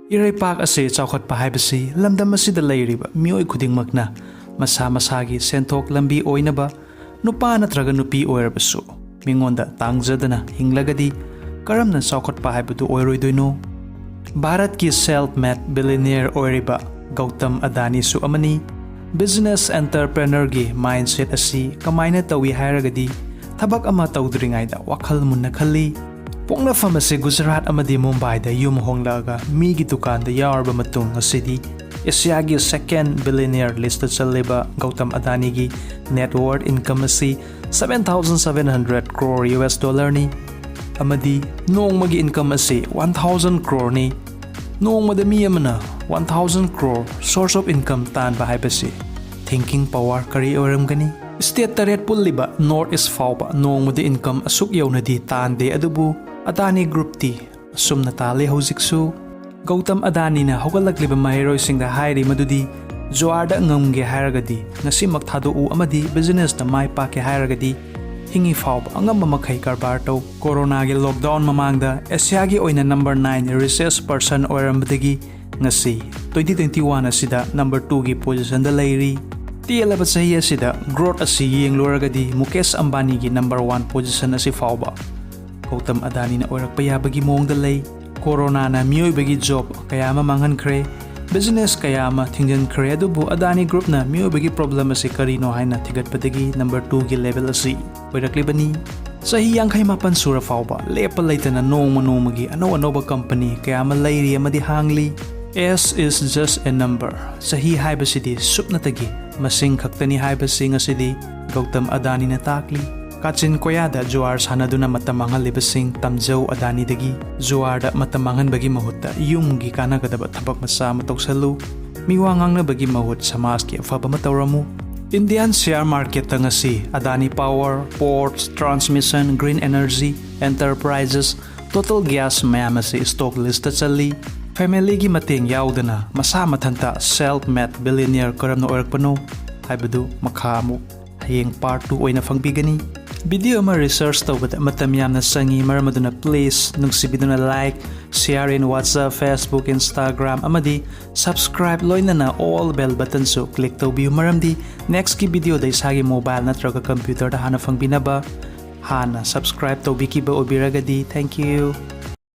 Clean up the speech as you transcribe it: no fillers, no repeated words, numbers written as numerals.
ꯏꯔꯩꯄꯥꯛ ꯑꯁꯤ ꯆꯥꯎꯈꯠꯄ ꯍꯥꯏꯕꯁꯤ ꯂꯝꯗꯝ ꯑꯁꯤꯗ ꯂꯩꯔꯤꯕ ꯃꯤꯑꯣꯏ ꯈꯨꯗꯤꯡꯃꯛꯅ ꯃꯁꯥ ꯃꯁꯥꯒꯤ ꯁꯦꯟꯊꯣꯛ ꯂꯝꯕꯤ ꯑꯣꯏꯅꯕ ꯅꯨꯄꯥ ꯅꯠꯇ꯭ꯔꯒ ꯅꯨꯄꯤ ꯑꯣꯏꯔꯕꯁꯨ ꯃꯤꯉꯣꯟꯗ ꯇꯥꯡꯖꯗꯅ ꯍꯤꯡꯂꯒꯗꯤ ꯀꯔꯝꯅ ꯆꯥꯎꯈꯠꯄ ꯍꯥꯏꯕꯗꯨ ꯑꯣꯏꯔꯣꯏꯗꯣꯏꯅꯣ? ꯚꯥꯔꯠꯀꯤ ꯁꯦꯜꯐ ꯃꯦꯗ ꯕꯤꯂꯤꯅꯤꯌꯔ ꯑꯣꯏꯔꯤꯕ ꯒꯧꯇꯝ ꯑꯗꯥꯅꯤꯁꯨ ꯑꯃꯅꯤ꯫ ꯕꯤꯖꯤꯅꯦꯁ ꯑꯦꯟꯇꯔꯄ꯭ꯔꯦꯅꯔꯒꯤ ꯃꯥꯏꯟꯗꯁꯦꯠ ꯑꯁꯤ ꯀꯃꯥꯏꯅ ꯇꯧꯏ ꯍꯥꯏꯔꯒꯗꯤ ꯊꯕꯛ ꯑꯃ ꯇꯧꯗ꯭ꯔꯤꯉꯩꯗ ꯋꯥꯈꯜ ꯃꯨꯟꯅ ꯈꯜꯂꯤ꯫ ꯄꯣꯛꯅꯐꯝ ꯑꯁꯤ ꯒꯨꯖꯔꯥꯠ ꯑꯃꯗꯤ ꯃꯨꯝꯕꯥꯏꯗ ꯌꯨꯝ ꯍꯣꯡꯂꯛꯑꯒ ꯃꯤꯒꯤ ꯗꯨꯀꯥꯟꯗ ꯌꯥꯎꯔꯕ ꯃꯇꯨꯡ ꯉꯁꯤꯗꯤ ꯑꯦꯁꯤꯌꯥꯒꯤ ꯁꯦꯀꯦꯟ ꯕꯤꯂꯤꯅꯤꯌꯔ ꯂꯤꯁꯇ ꯆꯜꯂꯤꯕ ꯒꯧꯇꯝ ꯑꯗꯥꯅꯤꯒꯤ ꯅꯦꯠꯋꯥꯔꯠ ꯏꯟꯀꯝ ꯑꯁꯤ $7,700 ꯀ꯭ꯔꯣꯔ ꯌꯨꯑꯦꯁ ꯗꯣꯂꯔꯅꯤ ꯑꯃꯗꯤ ꯅꯣꯡꯃꯒꯤ ꯏꯟꯀꯝ ꯑꯁꯤ 1,000 ꯀ꯭ꯔꯣꯔꯅꯤ꯫ ꯅꯣꯡꯃꯗ ꯃꯤ ꯑꯃꯅ 1,000 ꯀ꯭ꯔꯣꯔ ꯁꯣꯔꯁ ꯑꯣꯐ ꯏꯟꯀꯝ ꯇꯥꯟꯕ ꯍꯥꯏꯕꯁꯤ ꯊꯤꯡꯀꯤꯡ ꯄꯋꯥꯔ ꯀꯔꯤ ꯑꯣꯏꯔꯝꯒꯅꯤ? ꯁ꯭ꯇꯦꯠ 8 ꯄꯨꯜꯂꯤꯕ ꯅꯣꯔꯊ ꯏꯁ ꯐꯥꯎꯕ ꯅꯣꯡꯃꯗ ꯏꯟꯀꯝ ꯑꯁꯨꯛ ꯌꯧꯅꯗꯤ ꯇꯥꯟꯗꯦ, ꯑꯗꯨꯕꯨ ꯑꯗꯥꯅꯤ ꯒ꯭ꯔꯨꯞꯇꯤ ꯑꯁꯨꯝꯅ ꯇꯥꯜꯂꯤ ꯍꯧꯖꯤꯛꯁꯨ꯫ ꯒꯧꯇꯝ ꯑꯗꯥꯅꯤꯅ ꯍꯧꯒꯠꯂꯛꯂꯤꯕ ꯃꯍꯩꯔꯣꯏꯁꯤꯡꯗ ꯍꯥꯏꯔꯤ ꯃꯗꯨꯗꯤ ꯖꯨꯋꯥꯔꯗ ꯉꯝꯒꯦ ꯍꯥꯏꯔꯒꯗꯤ ꯉꯁꯤꯃꯛ ꯊꯥꯗꯣꯛꯎ ꯑꯃꯗꯤ ꯕꯤꯖꯤꯅꯦꯁꯇ ꯃꯥꯏ ꯄꯥꯛꯀꯦ ꯍꯥꯏꯔꯒꯗꯤ ꯍꯤꯡꯉꯤ ꯐꯥꯎꯕ ꯑꯉꯝꯕ ꯃꯈꯩ ꯀꯔꯕꯥꯔ ꯇꯧ꯫ ꯀꯣꯔꯣꯅꯥꯒꯤ ꯂꯣꯛꯗꯥꯎꯟ ꯃꯃꯥꯡꯗ ꯑꯦꯁꯤꯌꯥꯒꯤ ꯑꯣꯏꯅ ꯅꯝꯕꯔ 9 ꯔꯤꯆꯦꯁ ꯄꯔꯁꯟ ꯑꯣꯏꯔꯝꯕꯗꯒꯤ ꯉꯁꯤ 2021 ꯑꯁꯤꯗ ꯅꯝꯕꯔ 2ꯒꯤ ꯄꯣꯖꯤꯁꯟꯗ ꯂꯩꯔꯤ꯫ ꯇꯦꯜꯂꯕ ꯆꯍꯤ ꯑꯁꯤꯗ ꯒ꯭ꯔꯣꯠ ꯑꯁꯤ ꯌꯦꯡꯂꯨꯔꯒꯗꯤ ꯃꯨꯀꯦꯁ ꯑꯝꯕꯥꯅꯤꯒꯤ ꯅꯝꯕꯔ 1 ꯄꯣꯖꯤꯁꯟ ꯑꯁꯤ ꯐꯥꯎꯕ ꯒꯧꯇꯝ ꯑꯗꯥꯅꯤꯅ ꯑꯣꯏꯔꯛꯄ ꯌꯥꯕꯒꯤ ꯃꯑꯣꯡꯗ ꯂꯩ꯫ ꯀꯣꯔꯣꯅꯥꯅ ꯃꯤꯑꯣꯏꯕꯒꯤ ꯖꯣꯕ ꯀꯌꯥ ꯑꯃ ꯃꯥꯡꯍꯟꯈ꯭ꯔꯦ, ꯕꯤꯖꯤꯅꯦꯁ ꯀꯌꯥ ꯑꯃ ꯊꯤꯡꯖꯤꯟꯈ꯭ꯔꯦ, ꯑꯗꯨꯕꯨ ꯑꯗꯥꯅꯤ ꯒ꯭ꯔꯨꯞꯅ ꯃꯤꯑꯣꯏꯕꯒꯤ ꯄ꯭ꯔꯣꯕ꯭ꯂꯦꯝ ꯑꯁꯤ ꯀꯔꯤꯅꯣ ꯍꯥꯏꯅ ꯊꯤꯒꯠꯄꯗꯒꯤ ꯅꯝꯕꯔ 2ꯒꯤ ꯂꯦꯚꯦꯜ ꯑꯁꯤ ꯑꯣꯏꯔꯛꯂꯤꯕꯅꯤ꯫ ꯆꯍꯤ 57 ꯁꯨꯔ ꯐꯥꯎꯕ ꯂꯦꯞꯄ ꯂꯩꯇꯅ ꯅꯣꯡꯃ ꯅꯣꯡꯃꯒꯤ ꯑꯅꯧ ꯑꯅꯧꯕ ꯀꯝꯄꯅꯤ ꯀꯌꯥ ꯑꯃ ꯂꯩꯔꯤ ꯑꯃꯗꯤ ꯍꯥꯡꯂꯤ꯫ Age is just a number. ꯆꯍꯤ ꯍꯥꯏꯕꯁꯤꯗꯤ ꯁꯨꯞꯅꯇꯒꯤ ꯃꯁꯤꯡ ꯈꯛꯇꯅꯤ ꯍꯥꯏꯕꯁꯤ ꯉꯁꯤꯗꯤ ꯒꯧꯇꯝ ꯑꯗꯥꯅꯤꯅ ꯇꯥꯛꯂꯤ꯫ ꯀꯥꯆꯤꯟ ꯀꯣꯌꯥꯗ ꯖꯨꯋꯥꯔ ꯁꯥꯟꯅꯗꯨꯅ ꯃꯇꯝ ꯃꯥꯡꯍꯜꯂꯤꯕꯁꯤꯡ ꯇꯝꯖꯧ ꯑꯗꯥꯅꯤꯗꯒꯤ꯫ ꯖꯨꯋꯥꯔꯗ ꯃꯇꯝ ꯃꯥꯡꯍꯟꯕꯒꯤ ꯃꯍꯨꯠꯇ ꯌꯨꯝꯒꯤ ꯀꯥꯟꯅꯒꯗꯕ ꯊꯕꯛ ꯃꯆꯥ ꯑꯃ ꯇꯧꯁꯜꯂꯨ꯫ ꯃꯤꯋꯥ ꯉꯥꯡꯅꯕꯒꯤ ꯃꯍꯨꯠ ꯁꯃꯥꯖꯀꯤ ꯑꯐꯕ ꯑꯃ ꯇꯧꯔꯝꯃꯨ꯫ ꯏꯟꯗꯤꯌꯥꯟ ꯁꯤꯌꯔ ꯃꯥꯔꯀꯦꯠꯇ ꯉꯁꯤ Adani power, ports, transmission, green energy enterprises, total gas ꯃꯌꯥꯝ ꯑꯁꯤ ꯁ꯭ꯇꯣꯛ ꯂꯤꯁꯇ ꯆꯜꯂꯤ꯫ ꯐꯦꯃꯤꯂꯤꯒꯤ ꯃꯇꯦꯡ ꯌꯥꯎꯗꯅ ꯃꯁꯥ ꯃꯊꯟꯇ ꯁꯦꯜꯐ ꯃꯦꯗ ꯕꯤꯂꯤꯅꯤꯌꯔ ꯀꯔꯝꯅ ꯑꯣꯏꯔꯛꯄꯅꯣ ꯍꯥꯏꯕꯗු ꯃꯈꯥ ꯑꯃꯨꯛ ꯍꯌꯦꯡ ꯄꯥꯔꯠ 2 ꯑꯣꯏꯅ ꯐꯪꯕꯤꯒꯅꯤ꯫ ꯚꯤꯗꯤꯑꯣ ꯑꯃ ꯔꯤꯁꯔꯆ ꯇꯧꯕꯗ ꯃꯇꯝ ꯌꯥꯝꯅ ꯆꯪꯏ, ꯃꯔꯝ ꯑꯗꯨꯅ ꯄ꯭ꯂꯤꯖ ꯅꯨꯡꯁꯤꯕꯤꯗꯨꯅ like, share in WhatsApp, Facebook, Instagram ꯑꯃꯗꯤ ꯁꯕꯁꯀ꯭ꯔꯥꯏꯕ ꯂꯣꯏꯅꯅ ꯑꯣꯜ ꯕꯦꯜ ꯕꯇꯟꯁꯨ ꯀ꯭ꯂꯤꯛ ꯇꯧꯕꯤꯌꯨ, ꯃꯔꯝꯗꯤ ꯅꯦꯛꯁꯀꯤ ꯚꯤꯗꯤꯑꯣꯗ ꯏꯁꯥꯒꯤ ꯃꯣꯕꯥꯏꯜ ꯅꯠꯇ꯭ꯔꯒ ꯀꯝꯄ꯭ꯌꯨꯇꯔꯗ ꯍꯥꯟꯅ ꯐꯪꯕꯤꯅꯕ꯫ ꯍꯥꯟꯅ ꯁꯕꯁꯀ꯭ꯔꯥꯏꯕ ꯇꯧꯕꯤꯈꯤꯕ ꯑꯣꯏꯕꯤꯔꯒꯗꯤ ꯊꯦꯡꯛ ꯌꯨ꯫